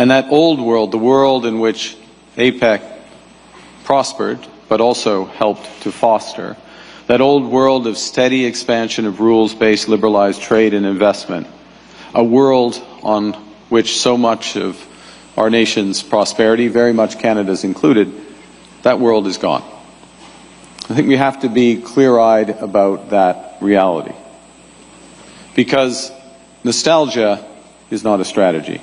And that old world, the world in which APEC prospered, but also helped to foster, that old world of steady expansion of rules-based liberalized trade and investment, a world on which so much of our nation's prosperity, very much Canada's included, that world is gone. I think we have to be clear-eyed about that reality, because nostalgia is not a strategy.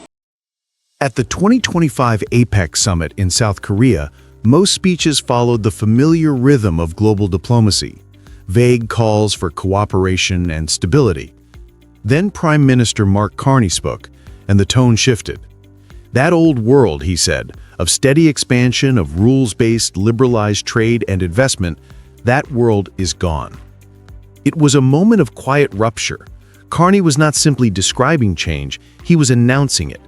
At the 2025 APEC Summit in South Korea, most speeches followed the familiar rhythm of global diplomacy, vague calls for cooperation and stability. Then Prime Minister Mark Carney spoke, and the tone shifted. That old world, he said, of steady expansion of rules-based liberalized trade and investment, that world is gone. It was a moment of quiet rupture. Carney was not simply describing change, he was announcing it.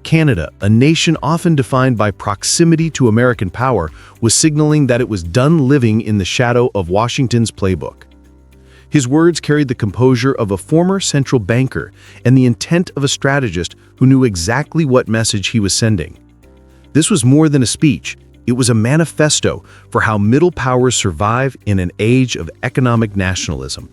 Canada, a nation often defined by proximity to American power, was signaling that it was done living in the shadow of Washington's playbook. His words carried the composure of a former central banker and the intent of a strategist who knew exactly what message he was sending. This was more than a speech, it was a manifesto for how middle powers survive in an age of economic nationalism.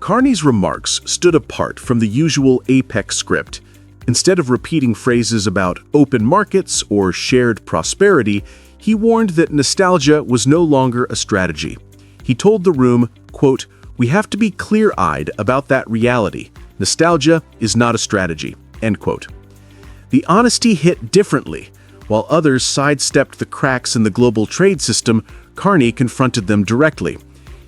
Carney's remarks stood apart from the usual APEC script. Instead of repeating phrases about open markets or shared prosperity, he warned that nostalgia was no longer a strategy. He told the room, quote, "We have to be clear-eyed about that reality. Nostalgia is not a strategy," end quote. The honesty hit differently. While others sidestepped the cracks in the global trade system, Carney confronted them directly.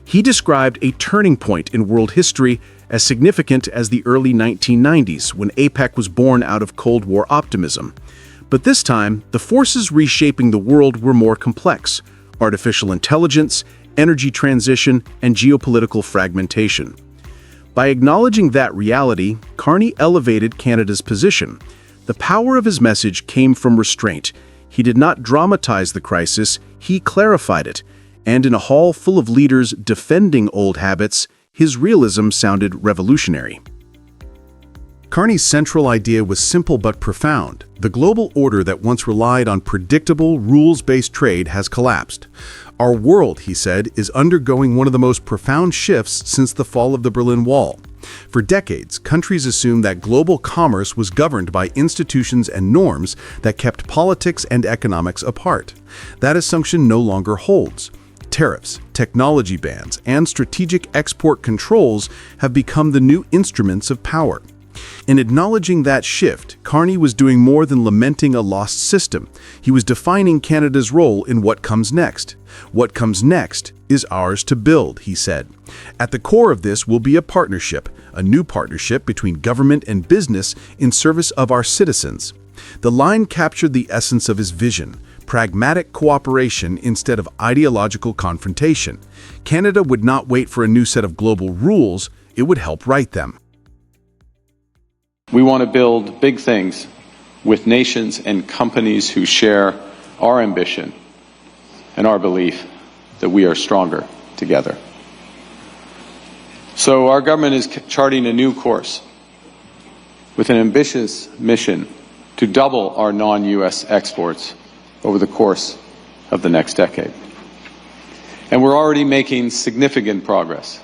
He described a turning point in world history as significant as the early 1990s, when APEC was born out of Cold War optimism. But this time, the forces reshaping the world were more complex: artificial intelligence, energy transition, and geopolitical fragmentation. By acknowledging that reality, Carney elevated Canada's position. The power of his message came from restraint. He did not dramatize the crisis, he clarified it. And in a hall full of leaders defending old habits, his realism sounded revolutionary. Carney's central idea was simple but profound. The global order that once relied on predictable, rules-based trade has collapsed. Our world, he said, is undergoing one of the most profound shifts since the fall of the Berlin Wall. For decades, countries assumed that global commerce was governed by institutions and norms that kept politics and economics apart. That assumption no longer holds. Tariffs, technology bans, and strategic export controls have become the new instruments of power. In acknowledging that shift, Carney was doing more than lamenting a lost system. He was defining Canada's role in what comes next. What comes next is ours to build, he said. At the core of this will be a new partnership between government and business in service of our citizens. The line captured the essence of his vision: pragmatic cooperation instead of ideological confrontation. Canada would not wait for a new set of global rules, it would help write them. We want to build big things with nations and companies who share our ambition and our belief that we are stronger together. So our government is charting a new course with an ambitious mission to double our non-U.S. exports over the course of the next decade. And we're already making significant progress.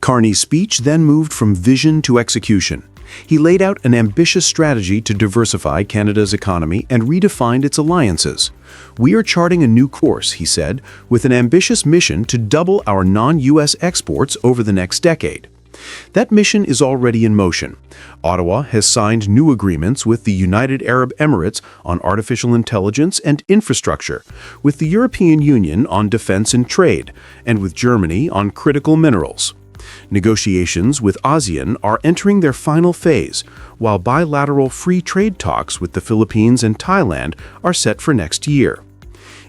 Carney's speech then moved from vision to execution. He laid out an ambitious strategy to diversify Canada's economy and redefined its alliances. "We are charting a new course," he said, "with an ambitious mission to double our non-U.S. exports over the next decade." That mission is already in motion. Ottawa has signed new agreements with the United Arab Emirates on artificial intelligence and infrastructure, with the European Union on defense and trade, and with Germany on critical minerals. Negotiations with ASEAN are entering their final phase, while bilateral free trade talks with the Philippines and Thailand are set for next year.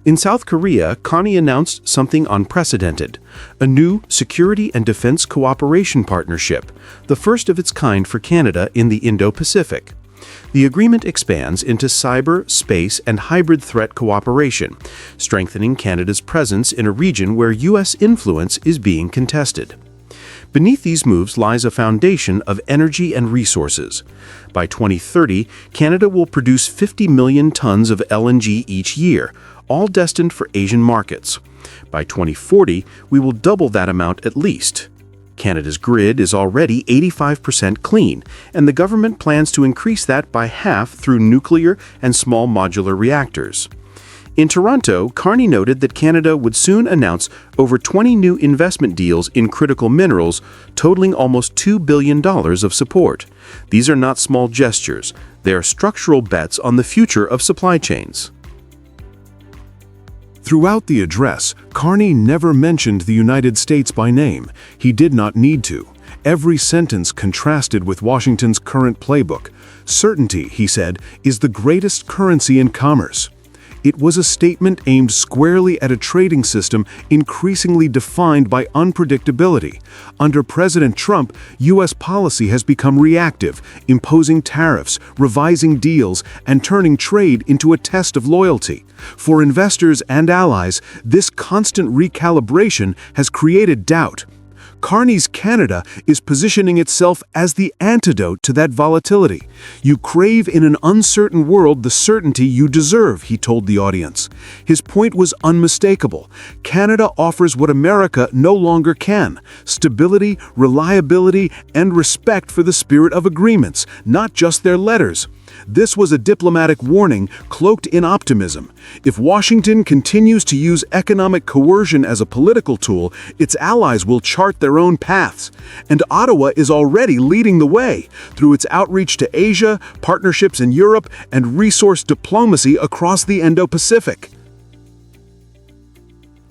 In South Korea, Carney announced something unprecedented: a new security and defense cooperation partnership, the first of its kind for Canada in the Indo-Pacific. The agreement expands into cyber, space, and hybrid threat cooperation, strengthening Canada's presence in a region where U.S. influence is being contested. Beneath these moves lies a foundation of energy and resources. By 2030, Canada will produce 50 million tons of LNG each year, all destined for Asian markets. By 2040, we will double that amount at least. Canada's grid is already 85% clean, and the government plans to increase that by half through nuclear and small modular reactors. In Toronto, Carney noted that Canada would soon announce over 20 new investment deals in critical minerals, totaling almost $2 billion of support. These are not small gestures. They are structural bets on the future of supply chains. Throughout the address, Carney never mentioned the United States by name. He did not need to. Every sentence contrasted with Washington's current playbook. Certainty, he said, is the greatest currency in commerce. It was a statement aimed squarely at a trading system increasingly defined by unpredictability. Under President Trump, U.S. policy has become reactive, imposing tariffs, revising deals, and turning trade into a test of loyalty. For investors and allies, this constant recalibration has created doubt. Carney's Canada is positioning itself as the antidote to that volatility. You crave in an uncertain world the certainty you deserve, he told the audience. His point was unmistakable. Canada offers what America no longer can: stability, reliability, and respect for the spirit of agreements, not just their letters. This was a diplomatic warning cloaked in optimism. If Washington continues to use economic coercion as a political tool, its allies will chart their own paths. And Ottawa is already leading the way through its outreach to Asia, partnerships in Europe, and resource diplomacy across the Indo-Pacific.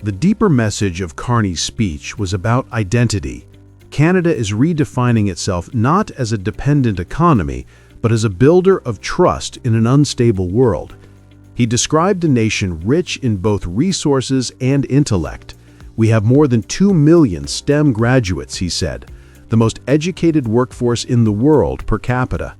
The deeper message of Carney's speech was about identity. Canada is redefining itself not as a dependent economy, but as a builder of trust in an unstable world. He described a nation rich in both resources and intellect. We have more than 2 million STEM graduates, he said, the most educated workforce in the world per capita.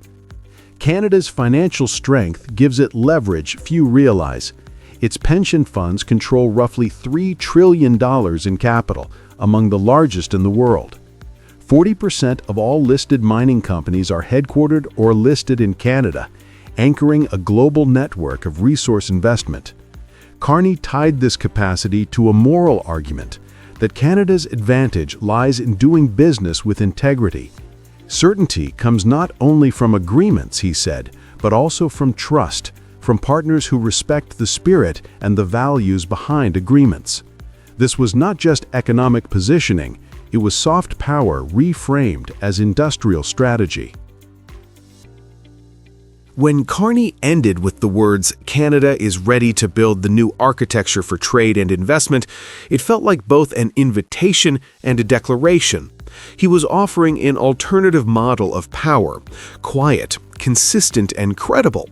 Canada's financial strength gives it leverage few realize. Its pension funds control roughly $3 trillion in capital, among the largest in the world. 40% of all listed mining companies are headquartered or listed in Canada, anchoring a global network of resource investment. Carney tied this capacity to a moral argument that Canada's advantage lies in doing business with integrity. Certainty comes not only from agreements, he said, but also from trust, from partners who respect the spirit and the values behind agreements. This was not just economic positioning, it was soft power reframed as industrial strategy. When Carney ended with the words, "Canada is ready to build the new architecture for trade and investment," it felt like both an invitation and a declaration. He was offering an alternative model of power, quiet, consistent, and credible.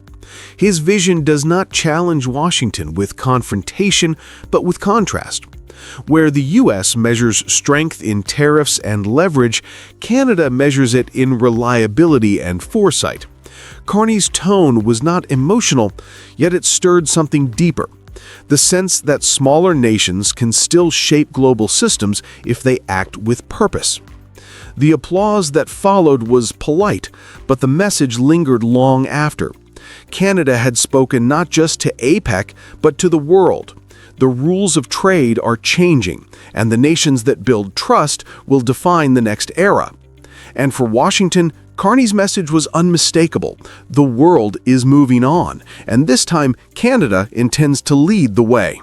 His vision does not challenge Washington with confrontation, but with contrast. Where the U.S. measures strength in tariffs and leverage, Canada measures it in reliability and foresight. Carney's tone was not emotional, yet it stirred something deeper: the sense that smaller nations can still shape global systems if they act with purpose. The applause that followed was polite, but the message lingered long after. Canada had spoken not just to APEC, but to the world. The rules of trade are changing, and the nations that build trust will define the next era. And for Washington, Carney's message was unmistakable. The world is moving on, and this time Canada intends to lead the way.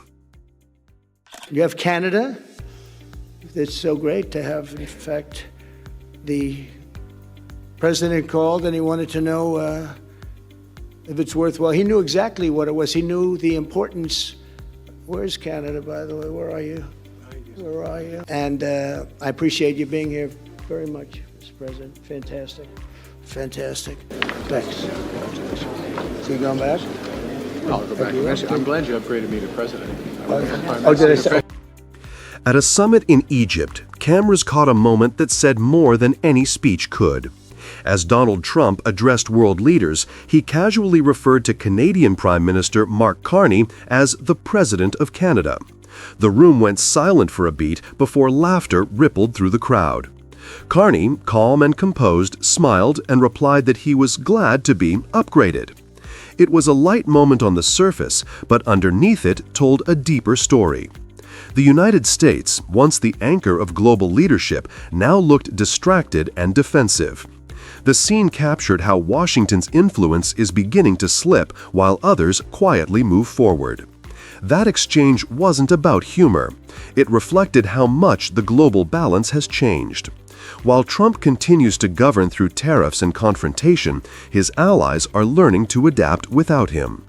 You have Canada. It's so great to have, in fact, the president called and he wanted to know if it's worthwhile. He knew exactly what it was. He knew the importance. Where's Canada, by the way? Where are you? Where are you? And I appreciate you being here very much, Mr. President. Fantastic. Fantastic. Thanks. So you going back? I'll go back. I'm glad you upgraded me to president. Did I say? At a summit in Egypt, cameras caught a moment that said more than any speech could. As Donald Trump addressed world leaders, he casually referred to Canadian Prime Minister Mark Carney as the President of Canada. The room went silent for a beat before laughter rippled through the crowd. Carney, calm and composed, smiled and replied that he was glad to be upgraded. It was a light moment on the surface, but underneath it told a deeper story. The United States, once the anchor of global leadership, now looked distracted and defensive. The scene captured how Washington's influence is beginning to slip while others quietly move forward. That exchange wasn't about humor. It reflected how much the global balance has changed. While Trump continues to govern through tariffs and confrontation, his allies are learning to adapt without him.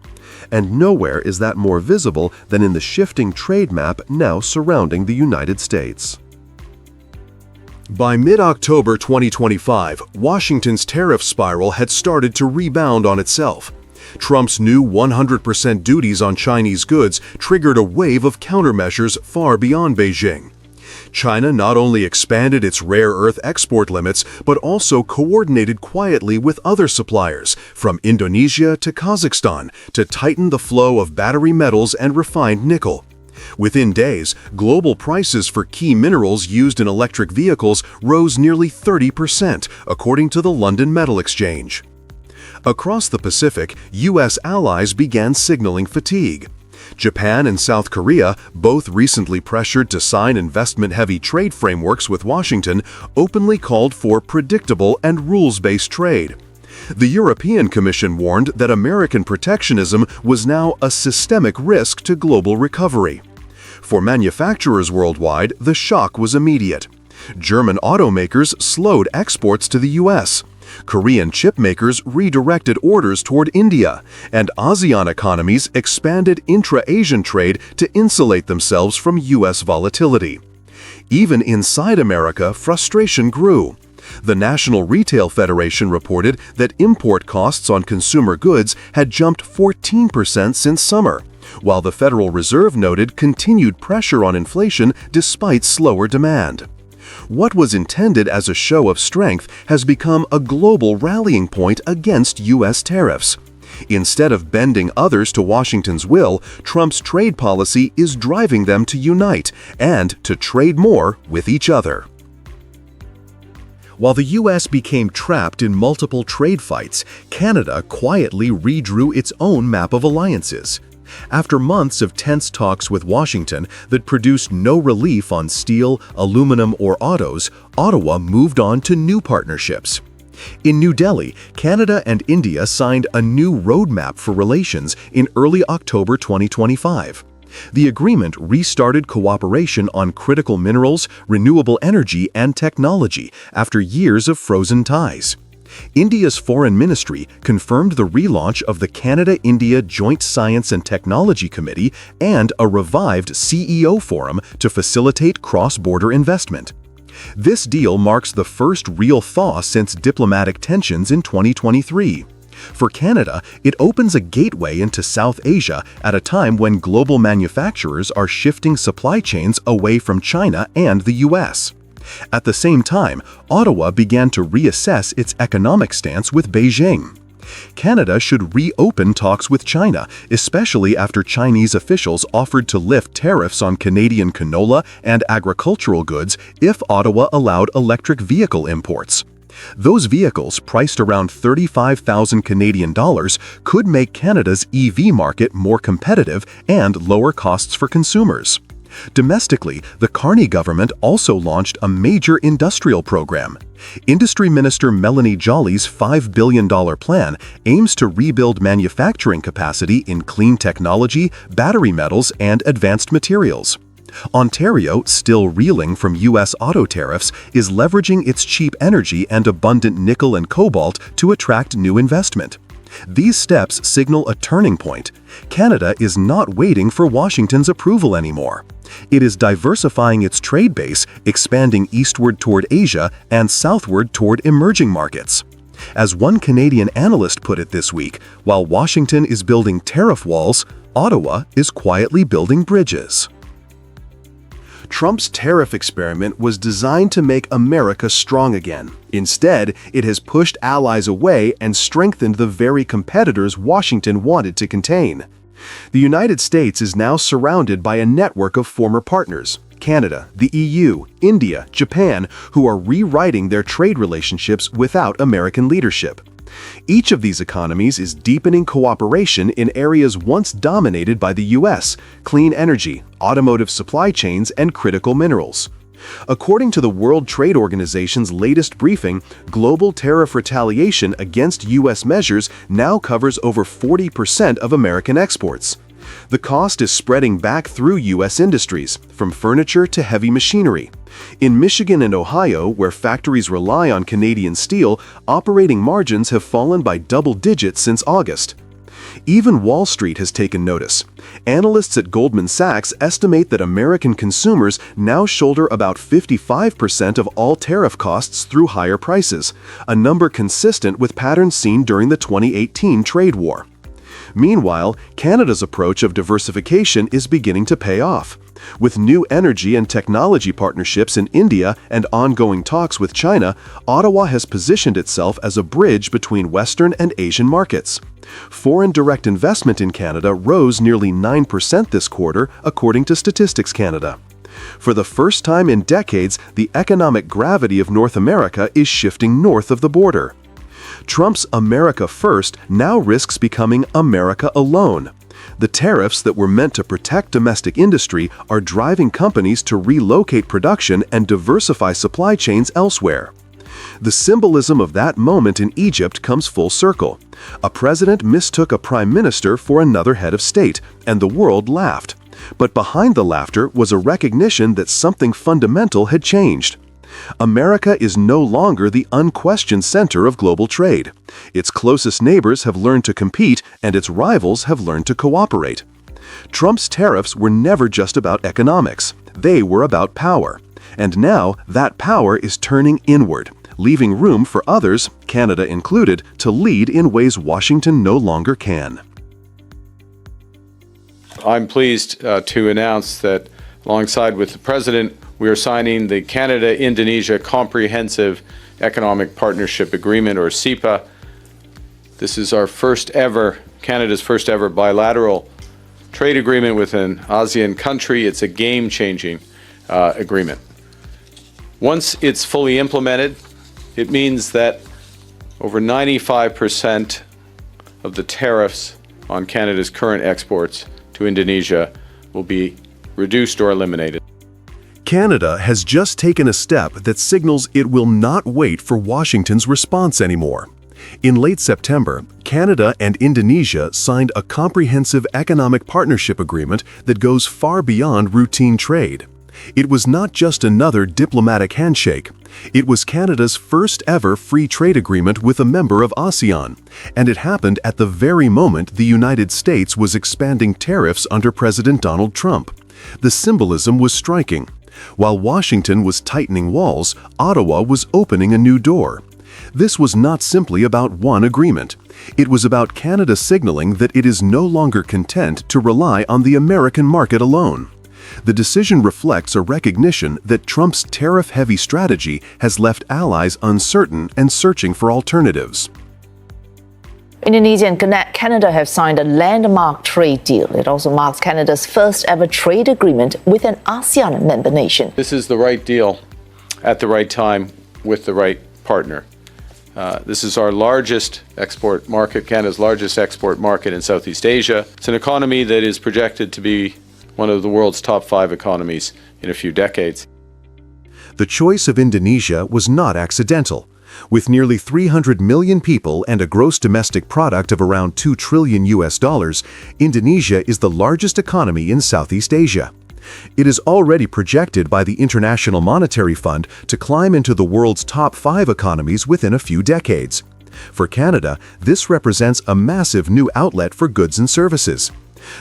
And nowhere is that more visible than in the shifting trade map now surrounding the United States. By mid-October 2025, Washington's tariff spiral had started to rebound on itself. Trump's new 100% duties on Chinese goods triggered a wave of countermeasures far beyond Beijing. China not only expanded its rare earth export limits, but also coordinated quietly with other suppliers, from Indonesia to Kazakhstan, to tighten the flow of battery metals and refined nickel. Within days, global prices for key minerals used in electric vehicles rose nearly 30%, according to the London Metal Exchange. Across the Pacific, U.S. allies began signaling fatigue. Japan and South Korea, both recently pressured to sign investment-heavy trade frameworks with Washington, openly called for predictable and rules-based trade. The European Commission warned that American protectionism was now a systemic risk to global recovery. For manufacturers worldwide, the shock was immediate. German automakers slowed exports to the U.S. Korean chip makers redirected orders toward India, and ASEAN economies expanded intra-Asian trade to insulate themselves from U.S. volatility. Even inside America, frustration grew. The National Retail Federation reported that import costs on consumer goods had jumped 14% since summer, while the Federal Reserve noted continued pressure on inflation despite slower demand. What was intended as a show of strength has become a global rallying point against U.S. tariffs. Instead of bending others to Washington's will, Trump's trade policy is driving them to unite and to trade more with each other. While the U.S. became trapped in multiple trade fights, Canada quietly redrew its own map of alliances. After months of tense talks with Washington that produced no relief on steel, aluminum, or autos, Ottawa moved on to new partnerships. In New Delhi, Canada and India signed a new roadmap for relations in early October 2025. The agreement restarted cooperation on critical minerals, renewable energy, and technology after years of frozen ties. India's Foreign Ministry confirmed the relaunch of the Canada-India Joint Science and Technology Committee and a revived CEO Forum to facilitate cross-border investment. This deal marks the first real thaw since diplomatic tensions in 2023. For Canada, it opens a gateway into South Asia at a time when global manufacturers are shifting supply chains away from China and the U.S. At the same time, Ottawa began to reassess its economic stance with Beijing. Canada should reopen talks with China, especially after Chinese officials offered to lift tariffs on Canadian canola and agricultural goods if Ottawa allowed electric vehicle imports. Those vehicles, priced around 35,000 Canadian dollars, could make Canada's EV market more competitive and lower costs for consumers. Domestically, the Carney government also launched a major industrial program. Industry Minister Melanie Joly's $5 billion plan aims to rebuild manufacturing capacity in clean technology, battery metals, and advanced materials. Ontario, still reeling from U.S. auto tariffs, is leveraging its cheap energy and abundant nickel and cobalt to attract new investment. These steps signal a turning point. Canada is not waiting for Washington's approval anymore. It is diversifying its trade base, expanding eastward toward Asia and southward toward emerging markets. As one Canadian analyst put it this week, while Washington is building tariff walls, Ottawa is quietly building bridges. Trump's tariff experiment was designed to make America strong again. Instead, it has pushed allies away and strengthened the very competitors Washington wanted to contain. The United States is now surrounded by a network of former partners. Canada, the EU, India, Japan, who are rewriting their trade relationships without American leadership. Each of these economies is deepening cooperation in areas once dominated by the U.S., clean energy, automotive supply chains, and critical minerals. According to the World Trade Organization's latest briefing, global tariff retaliation against U.S. measures now covers over 40% of American exports. The cost is spreading back through U.S. industries, from furniture to heavy machinery. In Michigan and Ohio, where factories rely on Canadian steel, operating margins have fallen by double digits since August. Even Wall Street has taken notice. Analysts at Goldman Sachs estimate that American consumers now shoulder about 55% of all tariff costs through higher prices, a number consistent with patterns seen during the 2018 trade war. Meanwhile, Canada's approach of diversification is beginning to pay off. With new energy and technology partnerships in India and ongoing talks with China, Ottawa has positioned itself as a bridge between Western and Asian markets. Foreign direct investment in Canada rose nearly 9% this quarter, according to Statistics Canada. For the first time in decades, the economic gravity of North America is shifting north of the border. Trump's America First now risks becoming America Alone. The tariffs that were meant to protect domestic industry are driving companies to relocate production and diversify supply chains elsewhere. The symbolism of that moment in Egypt comes full circle. A president mistook a prime minister for another head of state, and the world laughed. But behind the laughter was a recognition that something fundamental had changed. America is no longer the unquestioned center of global trade. Its closest neighbors have learned to compete, and its rivals have learned to cooperate. Trump's tariffs were never just about economics. They were about power. And now that power is turning inward, leaving room for others, Canada included, to lead in ways Washington no longer can. I'm pleased to announce that alongside with the President, we are signing the Canada-Indonesia Comprehensive Economic Partnership Agreement, or CEPA. This is our Canada's first ever bilateral trade agreement with an ASEAN country. It's a game-changing agreement. Once it's fully implemented, it means that over 95% of the tariffs on Canada's current exports to Indonesia will be reduced or eliminated. Canada has just taken a step that signals it will not wait for Washington's response anymore. In late September, Canada and Indonesia signed a comprehensive economic partnership agreement that goes far beyond routine trade. It was not just another diplomatic handshake. It was Canada's first ever free trade agreement with a member of ASEAN, and it happened at the very moment the United States was expanding tariffs under President Donald Trump. The symbolism was striking. While Washington was tightening walls, Ottawa was opening a new door. This was not simply about one agreement. It was about Canada signaling that it is no longer content to rely on the American market alone. The decision reflects a recognition that Trump's tariff-heavy strategy has left allies uncertain and searching for alternatives. Indonesia and Canada have signed a landmark trade deal. It also marks Canada's first ever trade agreement with an ASEAN member nation. This is the right deal at the right time with the right partner. This is our largest export market, Canada's largest export market in Southeast Asia. It's an economy that is projected to be one of the world's top 5 economies in a few decades. The choice of Indonesia was not accidental. With nearly 300 million people and a gross domestic product of around $2 trillion, Indonesia is the largest economy in Southeast Asia. It is already projected by the International Monetary Fund to climb into the world's top 5 economies within a few decades. For Canada, this represents a massive new outlet for goods and services.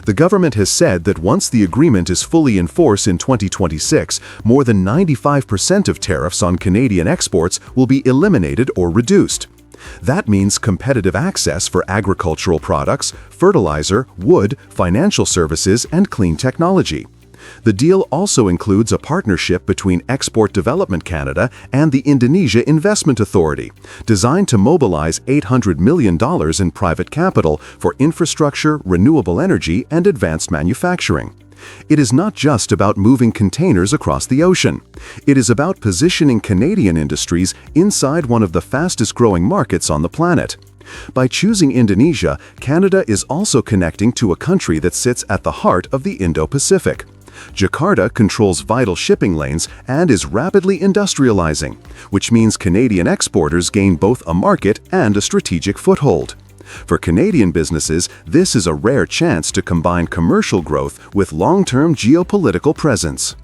The government has said that once the agreement is fully in force in 2026, more than 95% of tariffs on Canadian exports will be eliminated or reduced. That means competitive access for agricultural products, fertilizer, wood, financial services, and clean technology. The deal also includes a partnership between Export Development Canada and the Indonesia Investment Authority, designed to mobilize $800 million in private capital for infrastructure, renewable energy, and advanced manufacturing. It is not just about moving containers across the ocean. It is about positioning Canadian industries inside one of the fastest-growing markets on the planet. By choosing Indonesia, Canada is also connecting to a country that sits at the heart of the Indo-Pacific. Jakarta controls vital shipping lanes and is rapidly industrializing, which means Canadian exporters gain both a market and a strategic foothold. For Canadian businesses, this is a rare chance to combine commercial growth with long-term geopolitical presence.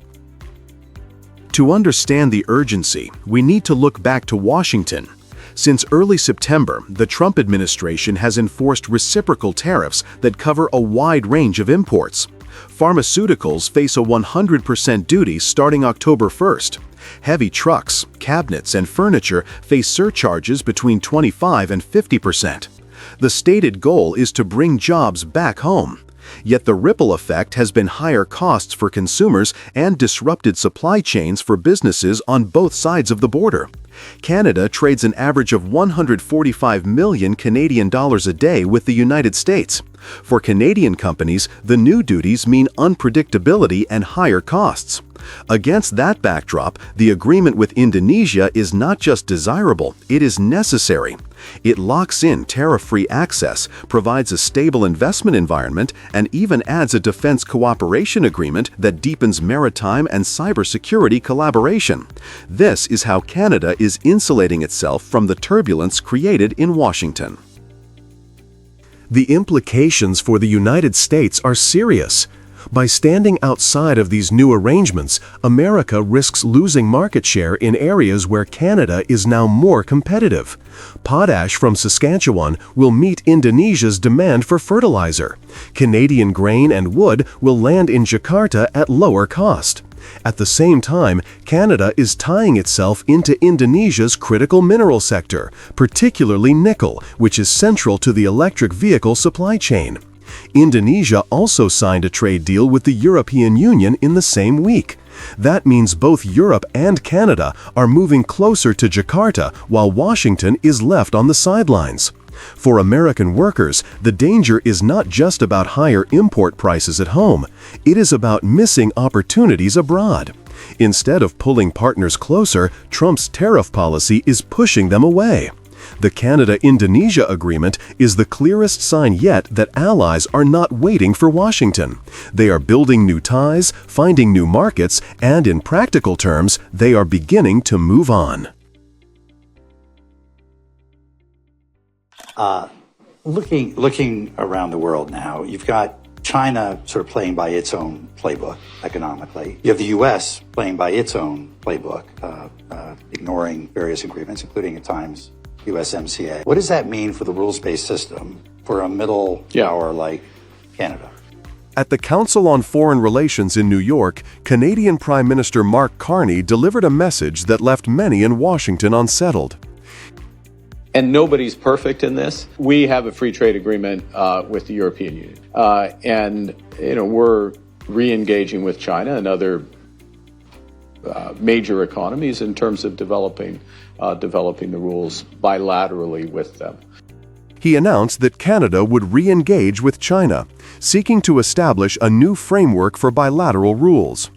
To understand the urgency, we need to look back to Washington. Since early September, the Trump administration has enforced reciprocal tariffs that cover a wide range of imports. Pharmaceuticals face a 100% duty starting October 1st. Heavy trucks, cabinets, and furniture face surcharges between 25% and 50%. The stated goal is to bring jobs back home. Yet the ripple effect has been higher costs for consumers and disrupted supply chains for businesses on both sides of the border. Canada trades an average of 145 million Canadian dollars a day with the United States. For Canadian companies, the new duties mean unpredictability and higher costs. Against that backdrop, the agreement with Indonesia is not just desirable, it is necessary. It locks in tariff-free access, provides a stable investment environment, and even adds a defense cooperation agreement that deepens maritime and cybersecurity collaboration. This is how Canada is insulating itself from the turbulence created in Washington. The implications for the United States are serious. By standing outside of these new arrangements, America risks losing market share in areas where Canada is now more competitive. Potash from Saskatchewan will meet Indonesia's demand for fertilizer. Canadian grain and wood will land in Jakarta at lower cost. At the same time, Canada is tying itself into Indonesia's critical mineral sector, particularly nickel, which is central to the electric vehicle supply chain. Indonesia also signed a trade deal with the European Union in the same week. That means both Europe and Canada are moving closer to Jakarta while Washington is left on the sidelines. For American workers, the danger is not just about higher import prices at home. It is about missing opportunities abroad. Instead of pulling partners closer, Trump's tariff policy is pushing them away. The Canada-Indonesia agreement is the clearest sign yet that allies are not waiting for Washington. They are building new ties, finding new markets, and in practical terms, they are beginning to move on. Looking around the world now, you've got China sort of playing by its own playbook economically. You have the U.S. playing by its own playbook, ignoring various agreements, including at times USMCA. What does that mean for the rules-based system for a middle power like Canada? At the Council on Foreign Relations in New York, Canadian Prime Minister Mark Carney delivered a message that left many in Washington unsettled. And nobody's perfect in this. We have a free trade agreement with the European Union. And we're re-engaging with China and other major economies in terms of developing the rules bilaterally with them. He announced that Canada would re-engage with China, seeking to establish a new framework for bilateral rules.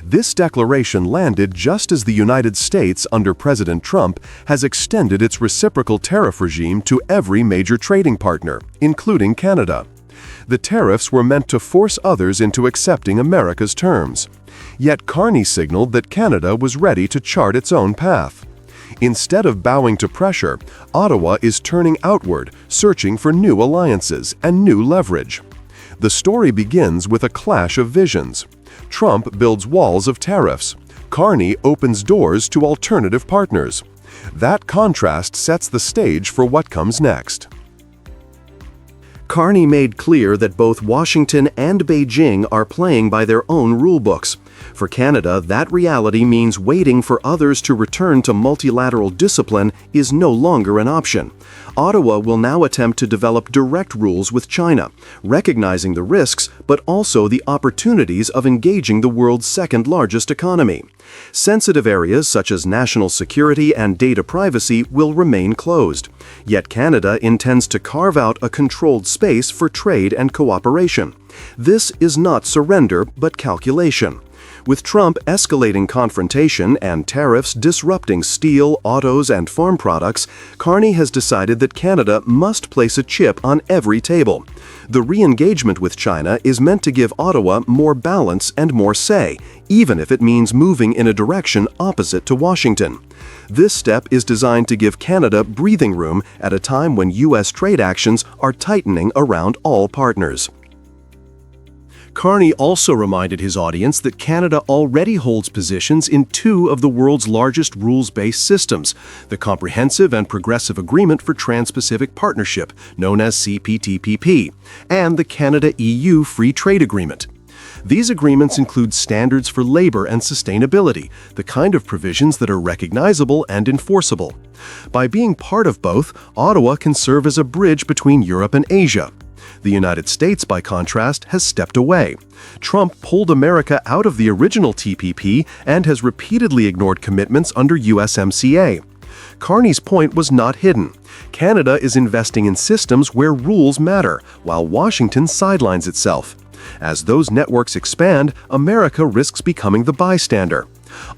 This declaration landed just as the United States, under President Trump, has extended its reciprocal tariff regime to every major trading partner, including Canada. The tariffs were meant to force others into accepting America's terms. Yet Carney signaled that Canada was ready to chart its own path. Instead of bowing to pressure, Ottawa is turning outward, searching for new alliances and new leverage. The story begins with a clash of visions. Trump builds walls of tariffs. Carney opens doors to alternative partners. That contrast sets the stage for what comes next. Carney made clear that both Washington and Beijing are playing by their own rulebooks. For Canada, that reality means waiting for others to return to multilateral discipline is no longer an option. Ottawa will now attempt to develop direct rules with China, recognizing the risks but also the opportunities of engaging the world's second-largest economy. Sensitive areas such as national security and data privacy will remain closed. Yet Canada intends to carve out a controlled space for trade and cooperation. This is not surrender, but calculation. With Trump escalating confrontation and tariffs disrupting steel, autos, and farm products, Carney has decided that Canada must place a chip on every table. The re-engagement with China is meant to give Ottawa more balance and more say, even if it means moving in a direction opposite to Washington. This step is designed to give Canada breathing room at a time when U.S. trade actions are tightening around all partners. Carney also reminded his audience that Canada already holds positions in two of the world's largest rules-based systems, the Comprehensive and Progressive Agreement for Trans-Pacific Partnership, known as CPTPP, and the Canada-EU Free Trade Agreement. These agreements include standards for labor and sustainability, the kind of provisions that are recognizable and enforceable. By being part of both, Ottawa can serve as a bridge between Europe and Asia. The United States, by contrast, has stepped away. Trump pulled America out of the original TPP and has repeatedly ignored commitments under USMCA. Carney's point was not hidden. Canada is investing in systems where rules matter, while Washington sidelines itself. As those networks expand, America risks becoming the bystander.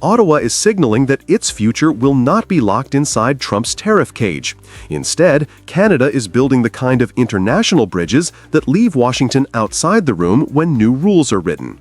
Ottawa is signaling that its future will not be locked inside Trump's tariff cage. Instead, Canada is building the kind of international bridges that leave Washington outside the room when new rules are written.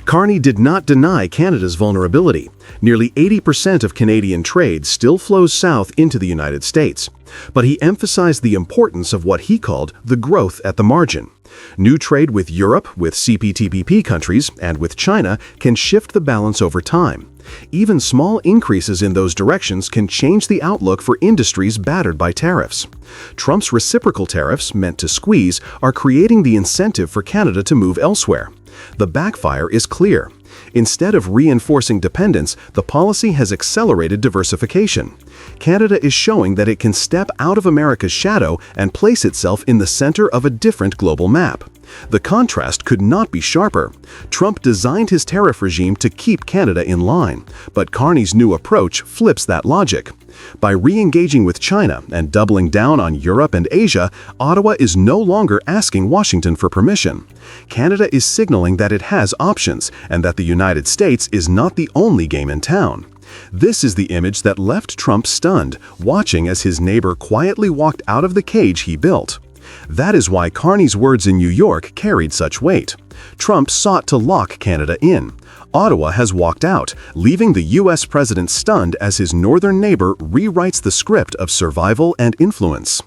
Carney did not deny Canada's vulnerability. Nearly 80% of Canadian trade still flows south into the United States. But he emphasized the importance of what he called the growth at the margin. New trade with Europe, with CPTPP countries, and with China can shift the balance over time. Even small increases in those directions can change the outlook for industries battered by tariffs. Trump's reciprocal tariffs, meant to squeeze, are creating the incentive for Canada to move elsewhere. The backfire is clear. Instead of reinforcing dependence, the policy has accelerated diversification. Canada is showing that it can step out of America's shadow and place itself in the center of a different global map. The contrast could not be sharper. Trump designed his tariff regime to keep Canada in line, but Carney's new approach flips that logic. By re-engaging with China and doubling down on Europe and Asia, Ottawa is no longer asking Washington for permission. Canada is signaling that it has options and that the United States is not the only game in town. This is the image that left Trump stunned, watching as his neighbor quietly walked out of the cage he built. That is why Carney's words in New York carried such weight. Trump sought to lock Canada in. Ottawa has walked out, leaving the U.S. president stunned as his northern neighbor rewrites the script of survival and influence.